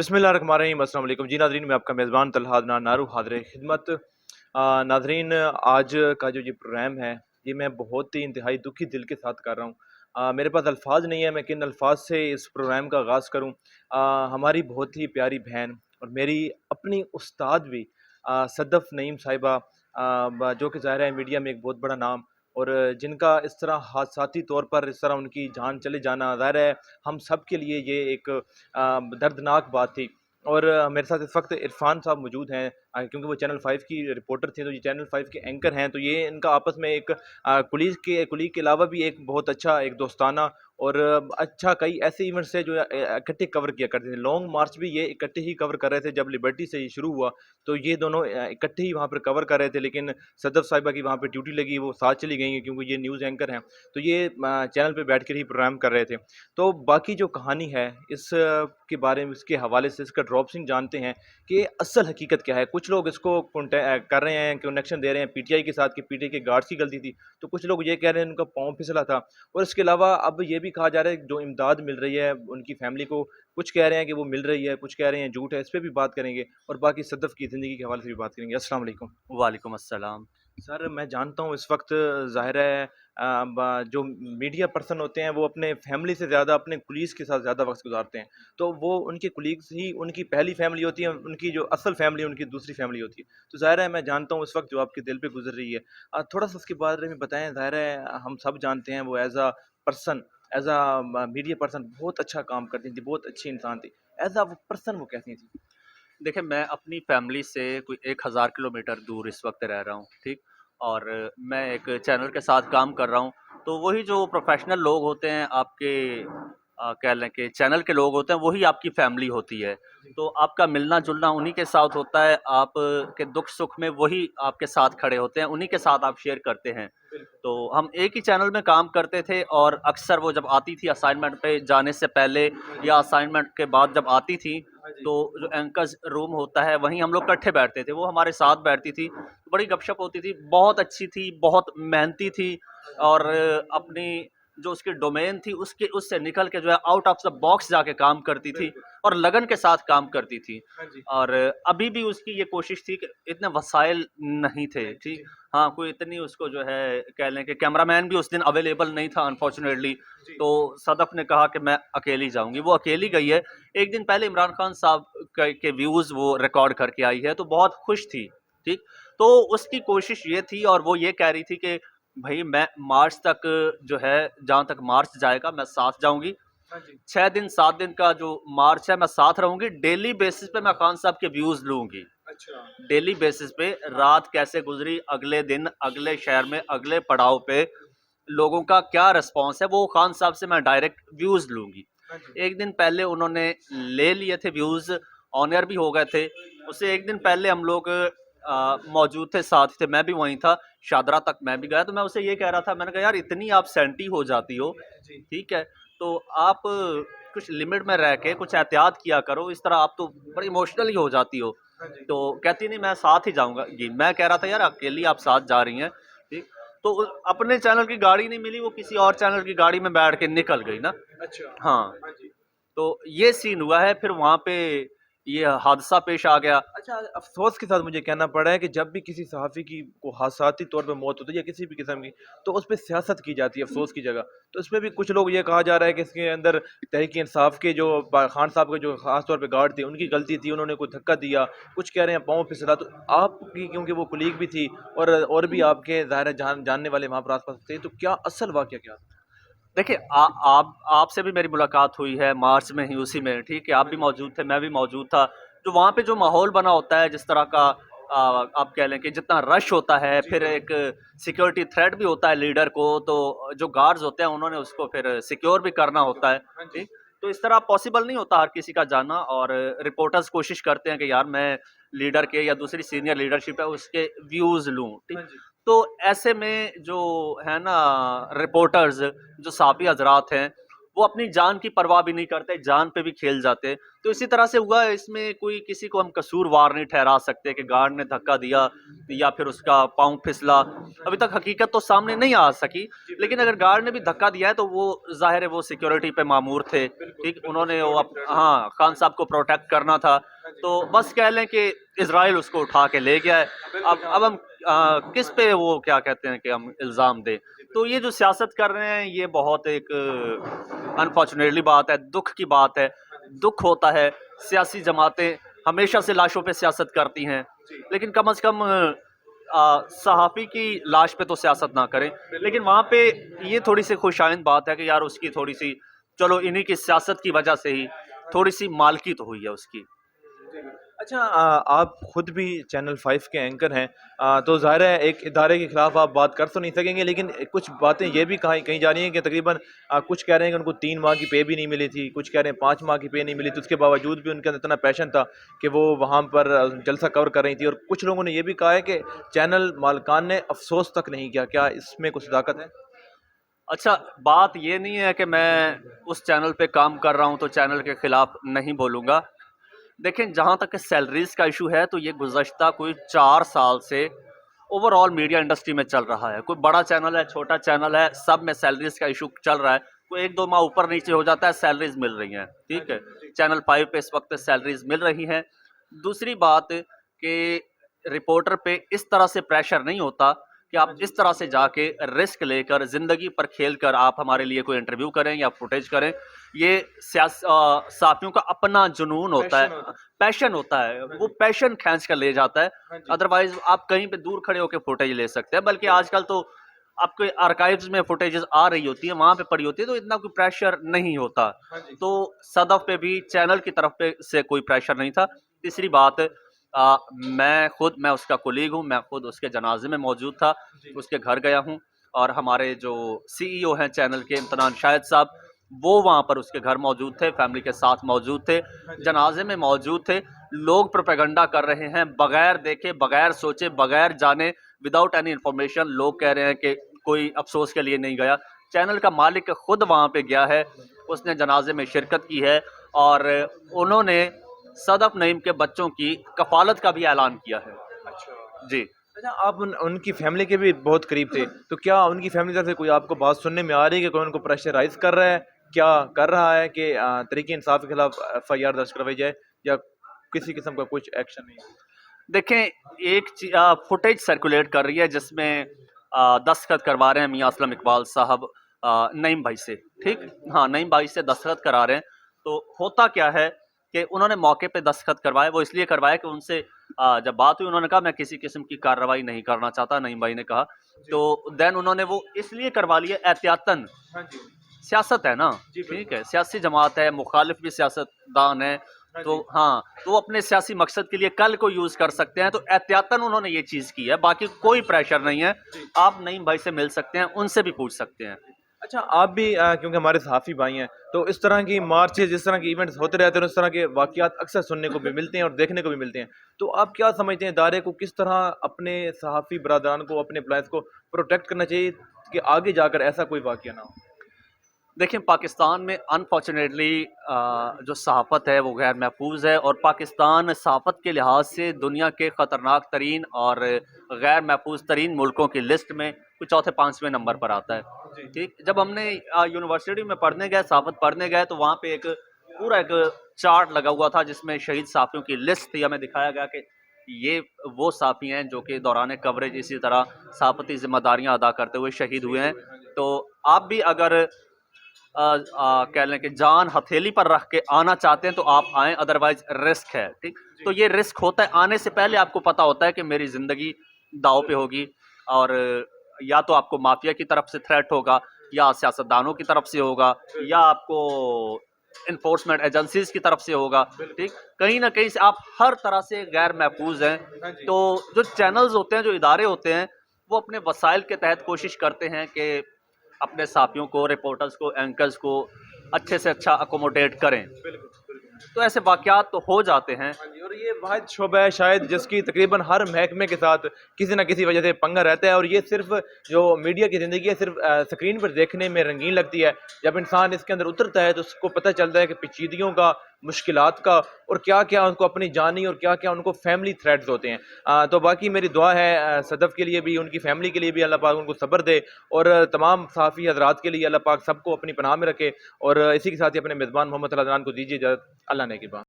बिस्मिल्लाहिर्रहमानिर्रहीम अस्सलाम वालेकुम जी नाज़रीन, मैं आपका मेज़बान तलहा अदनान नारू हाज़िर खिदमत। नाज़रीन, आज का जो ये प्रोग्राम है, ये मैं बहुत ही इंतहाई दुखी दिल के साथ कर रहा हूँ। मेरे पास अल्फ़ाज़ नहीं है, मैं किन अल्फ़ाज़ से इस प्रोग्राम का आगाज़ करूँ। हमारी बहुत ही प्यारी बहन और मेरी अपनी उस्ताद भी सदफ़ नईम साहिबा, जो कि ज़ाहिर है मीडिया में एक बहुत बड़ा नाम, और जिनका इस तरह हादसाती तौर पर इस तरह उनकी जान चले जाना, ज़ाहिर है हम सब के लिए ये एक दर्दनाक बात थी। और मेरे साथ इस वक्त इरफान साहब मौजूद हैं, क्योंकि वो चैनल 5 की रिपोर्टर थे, तो ये चैनल 5 के एंकर हैं, तो ये इनका आपस में एक कुलीग के अलावा भी एक बहुत अच्छा एक दोस्ताना और अच्छा कई ऐसे इवेंट्स थे जो इकट्ठे कवर किया करते थे। लॉन्ग मार्च भी ये इकट्ठे ही कवर कर रहे थे। जब लिबर्टी से ये शुरू हुआ तो ये दोनों इकट्ठे ही वहाँ पर कवर कर रहे थे, लेकिन सदफ साहिबा की वहाँ पे ड्यूटी लगी, वो साथ चली गई हैं क्योंकि ये न्यूज़ एंकर हैं, तो ये चैनल पे बैठ कर ही प्रोग्राम कर रहे थे। तो बाकी जो कहानी है इस के बारे में, इसके हवाले से इसका ड्रॉप सिंह जानते हैं कि असल हकीकत क्या है। कुछ लोग इसको कर रहे हैं, कनेक्शन दे रहे हैं पीटीआई के साथ कि पीटीआई के गार्ड्स की गलती थी, तो कुछ लोग ये कह रहे हैं उनका पाँव फिसला था। और इसके अलावा अब ये भी कहा जा रहा है जो इमदाद मिल रही है उनकी फैमिली को, कुछ कह रहे हैं कि वो मिल रही है, कुछ कह रहे हैं झूठ है। इस पे भी बात करेंगे और बाकी सदफ़ की ज़िंदगी के हवाले से भी बात करेंगे। अस्सलाम वालेकुम। वालेकुम अस्सलाम। सर, मैं जानता हूँ इस वक़्त ज़ाहिर है जो मीडिया पर्सन होते हैं वो अपने फैमिली से ज़्यादा अपने कुलीग्स के साथ ज़्यादा वक़्त गुज़ारते हैं। तो वो उनके कुलीग्स ही उनकी पहली फैमिली होती है, उनकी जो असल फैमिली उनकी दूसरी फैमिली होती है। तो ज़ाहिर है मैं जानता हूँ इस वक़्त जो आपके दिल पे गुज़र रही है। थोड़ा-सा उसके बारे में बताएँ। ज़ाहिर है हम सब जानते हैं वो person as a media person बहुत अच्छा काम करती थी, बहुत अच्छी इंसान थी। एज़ अ वो पर्सन वो कैसी थी? देखिए, मैं अपनी फ़ैमिली से कोई 1000 किलोमीटर दूर इस वक़्त रह रहा हूँ, ठीक? और मैं एक चैनल के साथ काम कर रहा हूँ, तो वही जो प्रोफ़ेशनल लोग होते हैं आपके कह लें कि चैनल के लोग होते हैं, वही आपकी फ़ैमिली होती है। जी, तो आपका मिलना-जुलना उन्हीं के साथ होता है, आप के दुख-सुख में वही आपके साथ खड़े होते हैं, उन्हीं के साथ आप शेयर करते हैं। बिल्कुल। तो हम एक ही चैनल में काम करते थे और अक्सर वो जब आती थी असाइनमेंट पे जाने से पहले हाँ जी। या असाइनमेंट के बाद जब आती थी, हाँ जी। तो जो एंकर्स रूम होता है वहीं हम लोग इकट्ठे बैठते थे। वो हमारे साथ बैठती थी, बड़ी गपशप होती थी, बहुत अच्छी थी, बहुत मेहनती थी हाँ जी। और अपनी जो उसकी डोमेन थी उसके उससे निकल के जो है आउट ऑफ द बॉक्स जाके काम करती थी बिल्कुल। और लगन के साथ काम करती थी। हाँ जी। और अभी भी उसकी ये कोशिश थी कि इतने वसाइल नहीं थे, नहीं, ठीक? जी। हाँ, कोई इतनी उसको जो है कह लें कि कैमरामैन भी उस दिन अवेलेबल नहीं था अनफॉर्चुनेटली, जी। तो सदफ़ ने कहा कि मैं अकेली जाऊँगी, वो अकेली गई है। एक दिन पहले इमरान खान साहब के व्यूज़ वो रिकॉर्ड करके आई है, तो बहुत खुश थी, ठीक? तो उसकी कोशिश ये थी और वो ये कह रही थी कि भई मैं मार्च तक जो है जहाँ तक मार्च जाएगा मैं साथ जाऊँगी। हाँ जी। 6 दिन 7 दिन का जो मार्च है मैं साथ रहूँगी, डेली बेसिस पे मैं खान साहब के व्यूज़ लूँगी। अच्छा। डेली बेसिस पे रात कैसे गुज़री, अगले दिन, अगले शहर में, अगले पड़ाव पे लोगों का क्या रिस्पॉन्स है, वो खान साहब से मैं डायरेक्ट व्यूज़ लूँगी। हाँ जी। एक दिन पहले उन्होंने ले लिए थे व्यूज़, ऑन एयर भी हो गए थे। उससे एक दिन पहले हम लोग मौजूद थे, साथ थे, मैं भी वहीं था, शादरा तक मैं भी गया, तो मैं उससे ये कह रहा था, मैंने कहा, "यार, इतनी आप सेंटी हो जाती हो, जी। ठीक है? तो आप कुछ लिमिट में रह के कुछ एहतियात किया करो, इस तरह आप तो बड़ी इमोशनल ही हो जाती हो।" हाँ जी। तो कहती नहीं मैं साथ ही जाऊँगा। जी, मैं कह रहा था यार अकेली आप साथ जा रही हैं, ठीक? तो अपने चैनल की गाड़ी नहीं मिली, वो किसी और चैनल की गाड़ी में बैठ के निकल गई ना। अच्छा। हाँ, हाँ जी। तो ये सीन हुआ है फिर वहाँ पे ये हादसा पेश आ गया। अच्छा, अफ़सोस के साथ मुझे कहना पड़ा है कि जब भी किसी सहाफ़ी की को हादसाती तौर पे मौत होती है या किसी भी किस्म की, तो उस पे सियासत की जाती है अफ़सोस की जगह। तो इसमें भी कुछ लोग ये कहा जा रहा है कि इसके अंदर तहरीक-ए-इंसाफ़ के जो खान साहब के जो ख़ास तौर पे गार्ड थे, उनकी गलती थी, उन्होंने कोई धक्का दिया। कुछ कह रहे हैं पाँव फिसला। तो आपकी क्योंकि वो कलीग भी थी और भी आपके ज़ाहिर है जानने वाले वहाँ पर आस-पास थे, तो क्या असल वाक़या क्या था? देखिए आप आपसे भी मेरी मुलाकात हुई है मार्च में ही उसी में, ठीक है? आप भी मौजूद थे, मैं भी मौजूद था। जो वहाँ पे जो माहौल बना होता है जिस तरह का आप कह लें कि जितना रश होता है, जी, फिर बिल्कुल। एक सिक्योरिटी थ्रेट भी होता है लीडर को, तो जो गार्ड्स होते हैं उन्होंने उसको फिर सिक्योर भी करना होता है, हाँ जी। ठीक? तो इस तरह पॉसिबल नहीं होता हर किसी का जाना और रिपोर्टर्स कोशिश करते हैं कि यार मैं लीडर के या दूसरी सीनियर लीडरशिप है उसके व्यूज़ लूँ, ठीक? हाँ जी। तो ऐसे में जो है ना रिपोर्टर्स जो साफ़ी हज़रात हैं, वो अपनी जान की परवाह भी नहीं करते, जान पे भी खेल जाते हैं। तो इसी तरह से हुआ है, इसमें कोई किसी को हम कसूरवार नहीं ठहरा सकते कि गार्ड ने धक्का दिया या फिर उसका पाँव फिसला। अभी तक हकीकत तो सामने नहीं आ सकी, लेकिन अगर गार्ड ने भी धक्का दिया है तो वो ज़ाहिर है वो सिक्योरिटी पे मामूर थे, ठीक? उन्होंने वो हाँ, खान साहब को प्रोटेक्ट करना था। तो बस कह लें कि इज़राइल उसको उठा के ले गया है। अब हम किस पे वो क्या कहते हैं कि हम इल्ज़ाम दें? तो ये जो सियासत कर रहे हैं ये बहुत एक अनफॉर्चुनेटली बात है, दुःख की बात है। दुःख होता है, सियासी जमातें हमेशा से लाशों पे सियासत करती हैं, लेकिन कम से कम सहाफ़ी की लाश पे तो सियासत ना करें। लेकिन वहाँ पे ये थोड़ी-सी खुशाइंद बात है कि यार उसकी थोड़ी-सी चलो इन्हीं की सियासत की वजह से ही थोड़ी-सी मालकी तो हुई है उसकी। अच्छा, आप खुद भी चैनल 5 के एंकर हैं, तो ज़ाहिर है एक इदारे के खिलाफ आप बात कर तो नहीं सकेंगे, लेकिन कुछ बातें ये भी कहीं कहीं जा रही हैं कि तकरीबन कुछ कह रहे हैं कि उनको 3 माह की पे भी नहीं मिली थी, कुछ कह रहे हैं 5 माह की पे नहीं मिली थी, उसके बावजूद भी उनके अंदर इतना पैशन था कि वो वहाँ पर जलसा कवर कर रही थी, और कुछ लोगों ने ये भी कहा है कि चैनल मालिकान ने अफ़सोस तक नहीं किया। क्या इसमें कुछ सदाकत है? अच्छा, बात ये नहीं है कि मैं उस चैनल पे काम कर रहा हूँ तो चैनल के खिलाफ नहीं बोलूँगा। देखें, जहाँ तक सैलरीज़ का इशू है तो ये गुज़श्ता कोई 4 साल से ओवरऑल मीडिया इंडस्ट्री में चल रहा है। कोई बड़ा चैनल है, छोटा चैनल है, सब में सैलरीज़ का इशू चल रहा है। कोई 1-2 माह ऊपर-नीचे हो जाता है, सैलरीज़ मिल रही हैं, ठीक है? चैनल 5 पे इस वक़्त सैलरीज़ मिल रही हैं। दूसरी बात कि रिपोर्टर पे इस तरह से प्रेशर नहीं होता कि आप इस तरह से जाके रिस्क लेकर ज़िंदगी पर खेल कर आप हमारे लिए कोई इंटरव्यू करें या फुटेज करें। ये साथियों का अपना जुनून होता है, पैशन होता है, वो पैशन खींच कर ले जाता है। अदरवाइज़ आप कहीं पे दूर खड़े होके फुटेज ले सकते हैं, बल्कि आजकल तो आपके आर्काइव्स में फुटेजेस आ रही होती हैं, वहाँ पे पड़ी होती है, तो इतना कोई प्रेशर नहीं होता। तो सदफ पे भी चैनल की तरफ पे से कोई प्रेशर नहीं था। तीसरी बात, मैं उसका कोलीग हूँ, मैं खुद उसके जनाज़े में मौजूद था, उसके घर गया हूँ, और हमारे जो सीईओ हैं चैनल के इम्तिनान शाहिद साहब, वो वहाँ पर उसके घर मौजूद थे, फैमिली के साथ मौजूद थे, जनाज़े में मौजूद थे। लोग प्रोपेगेंडा कर रहे हैं, बगैर देखे, बगैर सोचे, बगैर जाने, विदाउट एनी इन्फॉर्मेशन लोग कह रहे हैं कि कोई अफ़सोस के लिए नहीं गया। चैनल का मालिक खुद वहाँ पे गया है, उसने जनाज़े में शिरकत की है, और उन्होंने सदफ नईम के बच्चों की कफ़ालत का भी ऐलान किया है। अच्छा। जी। अच्छा, आप उनकी फैमिली के भी बहुत करीब थे, तो क्या उनकी फैमिली तरफ से कोई आपको बात सुनने में आ रही है कि कोई उनको प्रेशराइज़ कर रहा है? क्या कर रहा है कि तहरीक इंसाफ के खिलाफ एफआईआर दर्ज करवाई जाए, या किसी किस्म का कुछ एक्शन नहीं? देखें, एक फुटेज सर्कुलेट कर रही है जिसमें दस्तखत करवा रहे हैं मियां असलम इकबाल साहब नईम भाई से, ठीक? हाँ, नईम भाई से दस्तखत करा रहे हैं। तो होता क्या है कि उन्होंने मौके पे दस्तखत करवाए, वो इसलिए करवाए कि उनसे जब बात हुई उन्होंने कहा मैं किसी किस्म की कार्रवाई नहीं करना चाहता, नईम भाई ने कहा। तो देन उन्होंने वो इसलिए करवा लिया एहतियातन, हाँ जी। सियासत है ना, जी, ठीक है? सियासी जमात है, मुखालिफ भी सियासतदान है, हाँ तो जी। हाँ, तो वो अपने सियासी मकसद के लिए कल को यूज़ कर सकते हैं, तो एहतियातन उन्होंने ये चीज़ की है, बाकी कोई प्रेशर नहीं है। आप नईम भाई से मिल सकते हैं, उनसे भी पूछ सकते हैं। अच्छा, आप भी क्योंकि हमारे सहाफ़ी भाई हैं, तो इस तरह की मार्चेज़, जिस तरह के इवेंट्स होते रहते हैं, उस तरह के वाक़यात अक्सर सुनने को भी मिलते हैं और देखने को भी मिलते हैं। तो आप क्या समझते हैं, इदारे को किस तरह अपने सहाफ़ी बरादरान को, अपने एम्प्लॉइज़ को प्रोटेक्ट करना चाहिए कि आगे जाकर ऐसा कोई वाक़या ना हो? देखिए, पाकिस्तान में अनफॉर्चुनेटली जो सहाफ़त है वो गैर महफूज़ है, और पाकिस्तान सहाफ़त के लिहाज से दुनिया के ख़तरनाक तरीन और गैर महफूज़ तरीन मुल्कों की लिस्ट में कुछ चौथे-5वें नंबर पर आता है, ठीक? जब हमने यूनिवर्सिटी में पढ़ने गए, सहाफ़त पढ़ने गए, तो वहाँ पे एक पूरा एक चार्ट लगा हुआ था जिसमें शहीद सहाफ़ियों की लिस्ट थी। हमें दिखाया गया कि ये वो सहाफ़ी हैं जो कि दौरान कवरेज इसी तरह सहाफ़ती ज़िम्मेदारियाँ अदा करते हुए शहीद हुए हैं। तो आप भी अगर कह लें कि जान हथेली पर रख के आना चाहते हैं तो आप आएँ, अदरवाइज़ रिस्क है, ठीक? तो ये रिस्क होता है, आने से पहले आपको पता होता है कि मेरी ज़िंदगी दाँव पे होगी, और या तो आपको माफ़िया की तरफ से थ्रेट होगा, या सियासतदानों की तरफ से होगा, या आपको एनफोर्समेंट एजेंसीज़ की तरफ से होगा, ठीक? कहीं न कहीं से आप हर तरह से गैर महफूज़ हैं। तो जो चैनल्स होते हैं, जो इदारे होते हैं, वो अपने वसाइल के तहत कोशिश करते हैं कि अपने साथियों को, रिपोर्टर्स को, एंकर्स को अच्छे से अच्छा अकोमोडेट करें। बिल्कुल, बिल्कुल। तो ऐसे वाक़यात तो हो जाते हैं। हाँ जी, और और ये वाहिद शोबा है शायद जिसकी तकरीबन हर महकमे के साथ किसी न किसी वजह से पंगा रहता है, और ये सिर्फ जो मीडिया की ज़िंदगी है सिर्फ स्क्रीन पर देखने में रंगीन लगती है। जब इंसान इसके अंदर उतरता है तो उसको पता चलता है कि पेचीदगियों का, मुश्किलात का, और क्या क्या उनको अपनी जानी और क्या क्या उनको फैमिली थ्रेट्स होते हैं। तो बाकी मेरी दुआ है सदफ़ के लिए भी, उनकी फैमिली के लिए भी, अल्लाह पाक उनको सब्र दे, और तमाम सहाफ़ी हज़रात के लिए अल्लाह पाक सबको अपनी पनाह में रखे। और इसी के साथ ही अपने मेज़बान मोहम्मद अल अदनान को दीजिए इजाज़त। अल्लाह ने के बाद।